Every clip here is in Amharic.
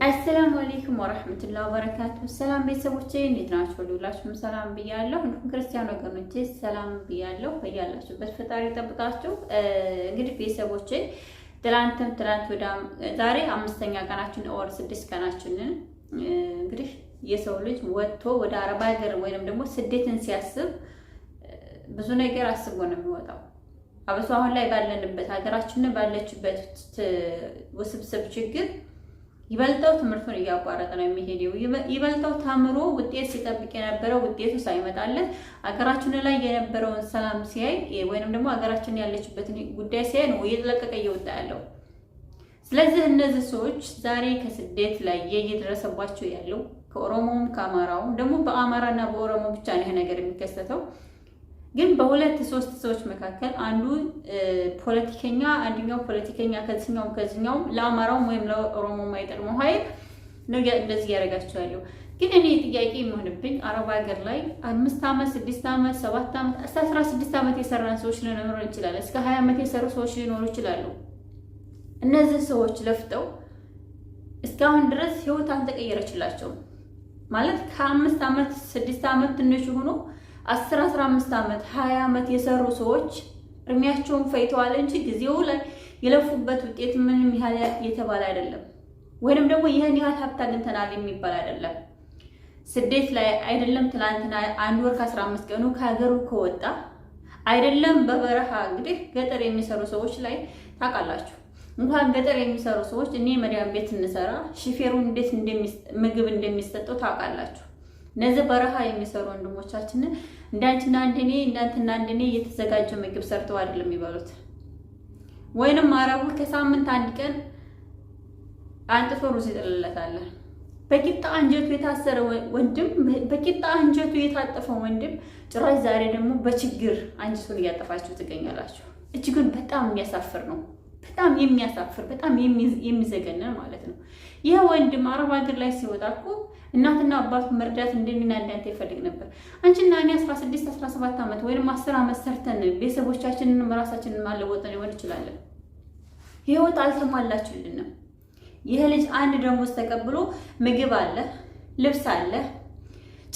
አሰላሙ አለይኩም ወራህመቱላሂ ወበረካቱ። ሰላም ቤተሰቦቼ እንዴት ናችሁ? ሁላችሁም ሰላም ብያለሁ። እንዲሁም ክርስቲያን ወገኖቼ ሰላም ብያለሁ። በያላችሁበት ፈጣሪ ይጠብቃችሁ። እንግዲህ ቤተሰቦቼ ትላንት ወደ ዛሬ 5ኛ ቀናችን ኦር 6 ቀናችንን እንግዲህ የሰው ልጅ ወጥቶ ወደ አረብ ሀገር ወይንም ደግሞ ስደትን ሲያስብ ብዙ ነገር አስቦ ነው የሚወጣው። አብሶ አሁን ላይ ባለንበት ሀገራችንን ባለችበት ውስብስብ ችግር ይበልጣው ትምህርቱን እያቋረጠ ነው የሚሄደው። ይበልጣው ተምሮ ውጤት ሲጠብቅ የነበረው ውጤቱ ሳይመጣለት ሀገራችን ላይ የነበረውን ሰላም ሲያይ ወይንም ደግሞ ሀገራችን ያለችበትን ጉዳይ ሲያይ ነው እየተለቀቀ እየወጣ ያለው። ስለዚህ እነዚህ ሰዎች ዛሬ ከስደት ላይ እየደረሰባቸው ያለው ከኦሮሞም ከአማራውም ደግሞ በአማራና በኦሮሞ ብቻ ነው ይሄ ነገር የሚከሰተው። ግን በሁለት ሶስት ሰዎች መካከል አንዱ ፖለቲከኛ አንደኛው ፖለቲከኛ ከዚህኛው ለአማራው ወይም ለኦሮሞ ማይጠቅመው ኃይል ነው እንደዚህ ያደርጋቸው ያለው። ግን እኔ ጥያቄ የሚሆንብኝ አረብ ሀገር ላይ 5 ዓመት 6 ዓመት 7 ዓመት 16 ዓመት የሰራን ሰዎች ሊኖሩ ይችላል። እስከ 20 ዓመት የሰሩ ሰዎች ሊኖሩ ይችላሉ። እነዚህ ሰዎች ለፍተው እስካሁን ድረስ ህይወት አልተቀየረችላቸውም። ማለት ከ5 ዓመት 6 ዓመት ትንሽ ሆኖ 10 15 ዓመት 20 ዓመት የሰሩ ሰዎች እድሜያቸውን ፈይተዋል እንጂ ጊዜው ላይ የለፉበት ውጤት ምንም ያህል የተባለ አይደለም። ወይንም ደግሞ ይሄን ያህል ሀብት አግኝተናል የሚባል አይደለም። ስደት ላይ አይደለም ትላንትና 1 ወር ከ15 ቀኑ ከሀገሩ ከወጣ አይደለም በበረሃ እንግዲህ ገጠር የሚሰሩ ሰዎች ላይ ታውቃላችሁ። እንኳን ገጠር የሚሰሩ ሰዎች እኔ መዲያን ቤት እንሰራ ሹፌሩ እንዴት ምግብ እንደሚሰጠው ታውቃላችሁ። እነዚህ በረሃ የሚሰሩ ወንድሞቻችን እንዳንተና እንደኔ እየተዘጋጀ ምግብ ሰርተው አይደለም የሚበሉት። ወይንም አረቡ ከሳምንት አንድ ቀን አንጥፎ ሩዝ ይጥልለታል። በቂጣ አንጀቱ የታሰረ ወንድም በቂጣ አንጀቱ የታጠፈው ወንድም ጭራሽ ዛሬ ደግሞ በችግር አንጀቱን እያጠፋችሁ ትገኛላችሁ። እጅጉን በጣም የሚያሳፍር ነው። በጣም የሚያሳፍር በጣም የሚዘገነን ማለት ነው። ይሄ ወንድም አረብ ሀገር ላይ ሲወጣ እኮ እናትና አባቱ መርዳት እንደሚና እንዳንተ ይፈልግ ነበር። አንቺና እኔ 16 17 ዓመት ወይንም 10 ዓመት ሰርተን ቤተሰቦቻችንን ራሳችንን ማለወጥ ሊሆን ይችላል። ህይወት አልተሟላችልንም። ይሄ ልጅ አንድ ደሞዝ ተቀብሎ ምግብ አለ፣ ልብስ አለ፣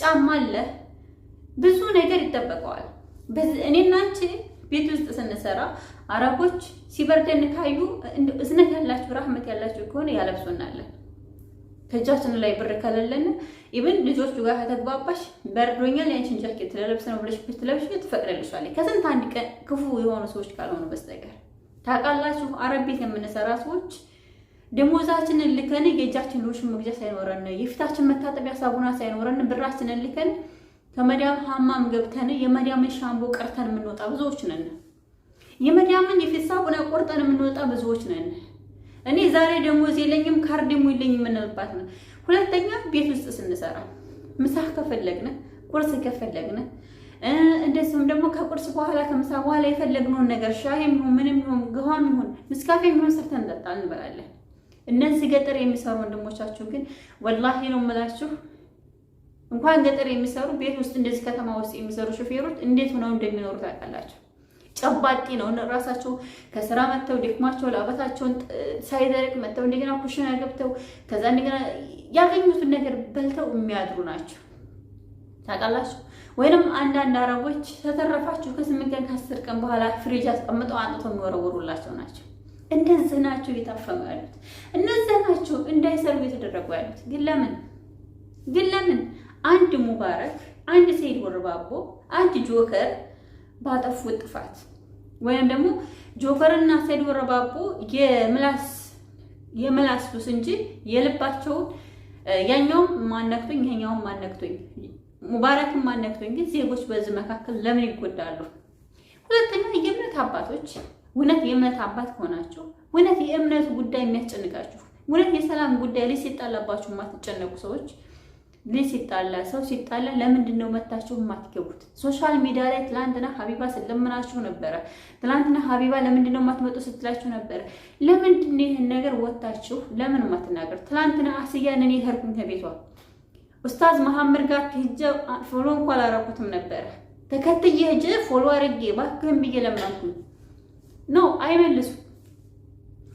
ጫማ አለ፣ ብዙ ነገር ይጠበቀዋል። እኔና አንቺ ቤት ውስጥ ስንሰራ አረቦች ሲበርደን ካዩ እዝነት ያላችሁ ራህመት ያላችሁ ከሆነ ያለብሱናል። ከእጃችን ላይ ብር ከሌለን ኢቭን ልጆቹ ጋር ከተግባባሽ በርዶኛል ያንቺን ጃኬት ለለብስ ነው ብለሽ ብትለብሽ ትፈቅደልሻለች። ከስንት አንድ ቀን ክፉ የሆኑ ሰዎች ካልሆኑ በስተቀር ታውቃላችሁ። አረብ ቤት የምንሰራ ሰዎች ደሞዛችንን ልከን የእጃችን ሎሽን መግዣ ሳይኖረን የፊታችን መታጠቢያ ሳቡና ሳይኖረን ብራችንን ልከን ከመዲያም ሐማም ገብተን የመዲያምን ሻምቦ ቀርተን የምንወጣ ብዙዎች ነን። የመዲያምን የፊት ሳቡና ቆርጠን የምንወጣ ብዙዎች ነን። እኔ ዛሬ ደሞዝ የለኝም ካርድም የለኝም የምንልባት ነው። ሁለተኛ ቤት ውስጥ ስንሰራ ምሳ ከፈለግን ቁርስ ከፈለግን እንደዚህም ደግሞ ከቁርስ በኋላ ከምሳ በኋላ የፈለግነውን ነገር ሻይም ይሁን ምንም ይሁን ግሃም ይሁን ምስካፌም ይሁን ሰርተን እንጠጣለን እንበላለን። እነዚህ ገጠር የሚሰሩ ወንድሞቻችሁ ግን ወላሂ ነው የምላችሁ እንኳን ገጠር የሚሰሩ ቤት ውስጥ እንደዚህ ከተማ ውስጥ የሚሰሩ ሹፌሮች እንዴት ሆነው እንደሚኖሩ ታውቃላችሁ። ጨባጢ ነው ራሳቸው ከስራ መተው ደክማቸው ላበታቸውን ሳይደርቅ መተው እንደገና ኩሽና ገብተው ከዛ እንደገና ያገኙትን ነገር በልተው የሚያድሩ ናቸው ታውቃላችሁ። ወይንም አንዳንድ አረቦች ተተረፋችሁ ከ8 ቀን ከ10 ቀን በኋላ ፍሪጅ አስቀምጠው አንጥቶ የሚወረውሩላቸው ናቸው። እንደዚህ ናቸው እየታፈኑ ያሉት። እነዚህ ናቸው እንዳይሰሩ እየተደረጉ ያሉት። ግን ለምን አንድ ሙባረክ አንድ ሰይድ ወርባቦ አንድ ጆከር ባጠፉት ጥፋት ወይንም ደግሞ ጆከርና ሰይድ ወርባቦ የምላስ ሱስ እንጂ የልባቸውን ያኛውም ማነክቶኝ ይሄኛውም ማነክቶኝ ሙባረክም ማነክቶኝ ግን ዜጎች በዚህ መካከል ለምን ይጎዳሉ? ሁለተኛ የእምነት አባቶች እውነት የእምነት አባት ከሆናችሁ እውነት የእምነቱ ጉዳይ የሚያስጨንቃችሁ እውነት የሰላም ጉዳይ ላይ ሲጣላባችሁ የማትጨነቁ ሰዎች ልጅ ሲጣላ ሰው ሲጣላ ለምንድን ነው መታችሁ የማትገቡት? ሶሻል ሚዲያ ላይ ትላንትና ሀቢባ ስለምናችሁ ነበረ። ትላንትና ሀቢባ ለምንድን ነው የማትመጡ ስትላችሁ ነበረ። ለምንድን ነው ይሄን ነገር ወጣችሁ ለምን ማትናገር? ትላንትና አስያን እኔ ሄድኩኝ ከቤቷ ኡስታዝ መሐመድ ጋር ሂጅ ፎሎ እንኳን አላረኩትም ነበረ። ተከትዬ ሂጅ ፎሎ አድርጌ እባክህን ብዬ ለምናኩኝ ነው አይመልሱም።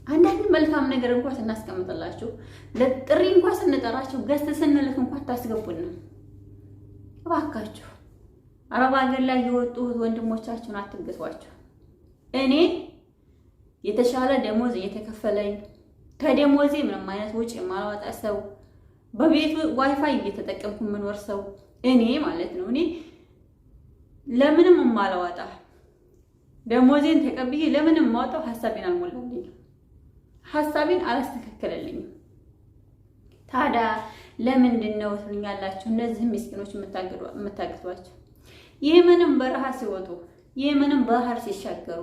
አንዳንድ መልካም ነገር እንኳን ስናስቀምጥላችሁ ለጥሪ እንኳን ስንጠራችሁ ገዝተ ስንልክ እንኳን ታስገቡና እባካችሁ አረብ ሀገር ላይ የወጡት ወንድሞቻችሁን አትግቷቸው። እኔ የተሻለ ደሞዝ እየተከፈለኝ ከደሞዜ ምንም አይነት ወጪ የማላወጣ ሰው በቤቱ ዋይፋይ እየተጠቀምኩ የምኖር ሰው እኔ ማለት ነው። እኔ ለምንም የማላወጣ ደሞዜን ተቀብዬ ለምንም የማወጣው ሐሳቤን አልሞላልኝም፣ ሐሳቤን አላስተካከለልኝም። ታዲያ ለምንድን ነው ትሉኛላችሁ? እነዚህ ምስኪኖች የምታግቷቸው የመንም በረሃ ሲወጡ የመንም ባህር ሲሻገሩ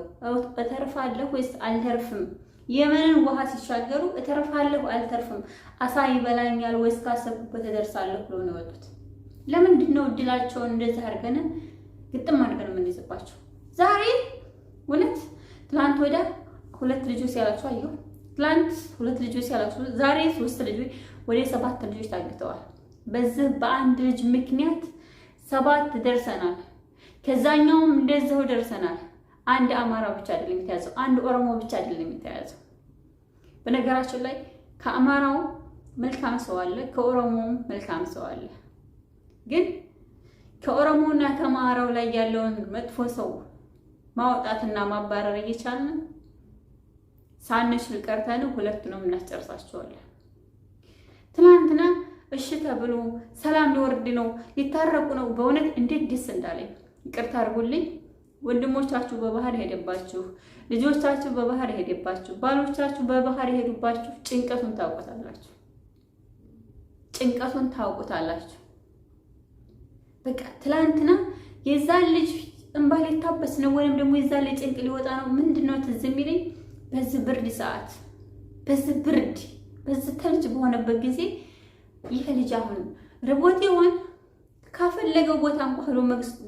እተርፋለሁ ወይስ አልተርፍም? የመንን ውሃ ሲሻገሩ እተርፋለሁ አልተርፍም? አሳ ይበላኛል ወይስ ካሰብኩበት እደርሳለሁ ብሎ ነው የወጡት። ለምንድን ነው እድላቸውን እንደዚህ አድርገን ግጥም አድርገን የምንይዝባቸው? ዛሬ እውነት ትላንት ወዲያ 2 ልጆች ሲያላችሁ አየሁ። ትላንት 2 ልጆች ሲያላችሁ ዛሬ 3 ልጆች ወደ 7 ልጆች ታግተዋል። በዚህ በአንድ ልጅ ምክንያት 7 ደርሰናል። ከዛኛውም እንደዛው ደርሰናል። አንድ አማራ ብቻ አይደለም የተያዘው፣ አንድ ኦሮሞ ብቻ አይደለም የተያዘው። በነገራችን ላይ ከአማራው መልካም ሰው አለ፣ ከኦሮሞውም መልካም ሰው አለ። ግን ከኦሮሞና ከአማራው ላይ ያለውን መጥፎ ሰው ማውጣትና ማባረር እየቻልን ሳንችል ቀርተን ሁለቱንም እናስጨርሳቸዋለን። ትናንትና እሺ ተብሎ ሰላም ሊወርድ ነው ሊታረቁ ነው። በእውነት እንዴት ደስ እንዳለኝ። ይቅርታ አድርጉልኝ ወንድሞቻችሁ በባህር ሄደባችሁ፣ ልጆቻችሁ በባህር ሄደባችሁ፣ ባሎቻችሁ በባህር ሄዱባችሁ ጭንቀቱን ታውቁታላችሁ። ጭንቀቱን ታውቁታላችሁ። በቃ ትላንትና የዛን ልጅ እንባ ሊታበስ ነው ወይም ደግሞ የዛን ልጅ ጭንቅ ሊወጣ ነው። ምንድነው ትዝ የሚለኝ በዚህ ብርድ ሰዓት፣ በዚህ ብርድ፣ በዚህ ተልጅ በሆነበት ጊዜ ይሄ ልጅ አሁን ርቦት ይሆን? ካፈለገው ቦታ እንኳን ሄዶ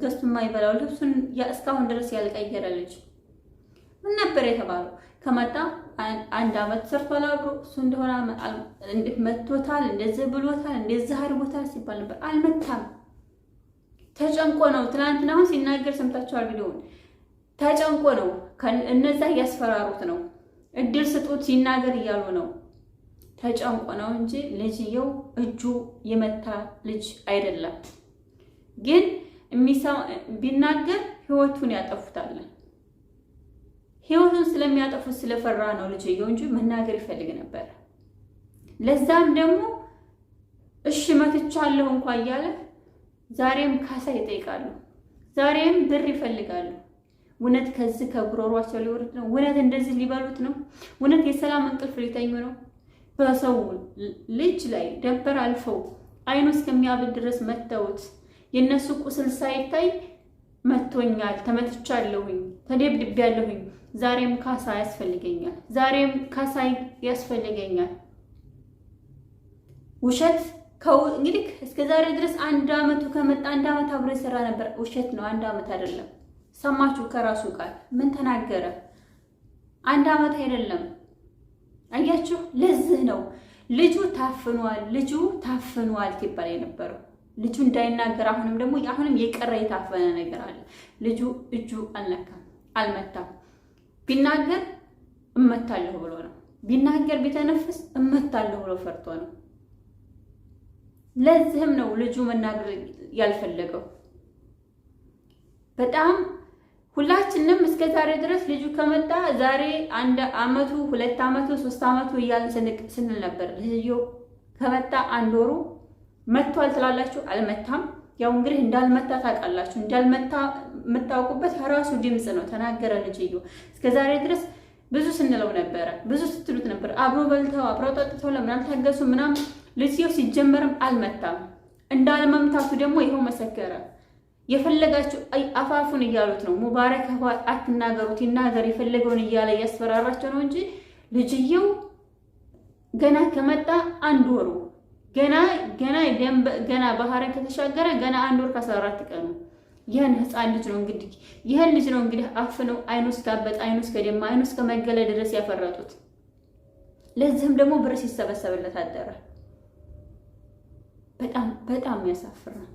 ገዝቶ የማይበላው ልብሱን እስካሁን ድረስ ያልቀየረ ልጅ ምን ነበር የተባለው? ከመጣ 1 ዓመት ሰርቷል አብሮ እሱ እንደሆነ መቶታል፣ እንደዚህ ብሎታል፣ እንደዚህ አድርጎታል ሲባል ነበር። አልመታም። ተጨንቆ ነው። ትናንትና አሁን ሲናገር ሰምታችኋል ቪዲዮውን። ተጨንቆ ነው። እነዛ እያስፈራሩት ነው። እድል ስጡት ሲናገር እያሉ ነው። ተጨንቆ ነው እንጂ ልጅየው እጁ የመታ ልጅ አይደለም። ግን ቢናገር ህይወቱን ያጠፉታል። ህይወቱን ስለሚያጠፉት ስለፈራ ነው ልጅየው እንጂ መናገር ይፈልግ ነበር። ለዛም ደግሞ እሺ መትቻለሁ እንኳን እያለ ዛሬም ካሳ ይጠይቃሉ። ዛሬም ብር ይፈልጋሉ። እውነት ከዚህ ከጉሮሯቸው ሊወርድ ነው? እውነት እንደዚህ ሊበሉት ነው? እውነት የሰላም እንቅልፍ ሊተኙ ነው? በሰው ልጅ ላይ ደንበር አልፈው አይኑ እስከሚያብድ ድረስ መተውት የነሱ ቁስል ሳይታይ መቶኛል፣ ተመትቻለሁኝ፣ ተደብድቤያለሁኝ፣ ዛሬም ካሳ ያስፈልገኛል፣ ዛሬም ካሳ ያስፈልገኛል። ውሸት እንግዲህ እስከ ዛሬ ድረስ 1 ዓመቱ ከመጣ 1 ዓመት አብሮ የሰራ ነበር። ውሸት ነው፣ 1 ዓመት አይደለም። ሰማችሁ? ከራሱ ቃል ምን ተናገረ? 1 ዓመት አይደለም። አያችሁ? ለዚህ ነው ልጁ ታፍኗል ሲባል የነበረው። ልጁ እንዳይናገር አሁንም የቀረ የታፈነ ነገር አለ። ልጁ እጁ አልመታም። ቢናገር እመታለሁ ብሎ ነው። ቢናገር ቢተነፍስ እመታለሁ ብሎ ፈርቶ ነው። ለዚህም ነው ልጁ መናገር ያልፈለገው። በጣም ሁላችንም እስከ ዛሬ ድረስ ልጁ ከመጣ ዛሬ 1 ዓመቱ 2 ዓመቱ 3 ዓመቱ እያልን ስንል ነበር። ልጁ ከመጣ 1 ወሩ መጥቷል ትላላችሁ። አልመታም። ያው እንግዲህ እንዳልመታ ታውቃላችሁ። እንዳልመታ የምታውቁበት ከራሱ ድምፅ ነው። ተናገረ ልጅየው። እስከ ዛሬ ድረስ ብዙ ስንለው ነበረ፣ ብዙ ስትሉት ነበር። አብሮ በልተው አብረው ጠጥተው ለምን አልታገሱ ምናምን። ልጅየው ሲጀመርም አልመታም። እንዳልመምታቱ ደግሞ ይኸው መሰከረ። የፈለጋችሁ አፋፉን እያሉት ነው። ሙባረክ አትናገሩት፣ ይናገር የፈለገውን እያለ እያስፈራራቸው ነው እንጂ ልጅየው ገና ከመጣ 1 ወሩ ገና ባህርን ከተሻገረ ገና 1 ወር ከ14 ቀኑ። ይህን ህፃን ልጅ ነው እንግዲህ አፍነው አይኑ እስካበጥ አይኑ እስከደማ አይኑ እስከመገለ ድረስ ያፈረጡት። ለዚህም ደግሞ ብር ሲሰበሰብለት አደረ። በጣም ያሳፍራል።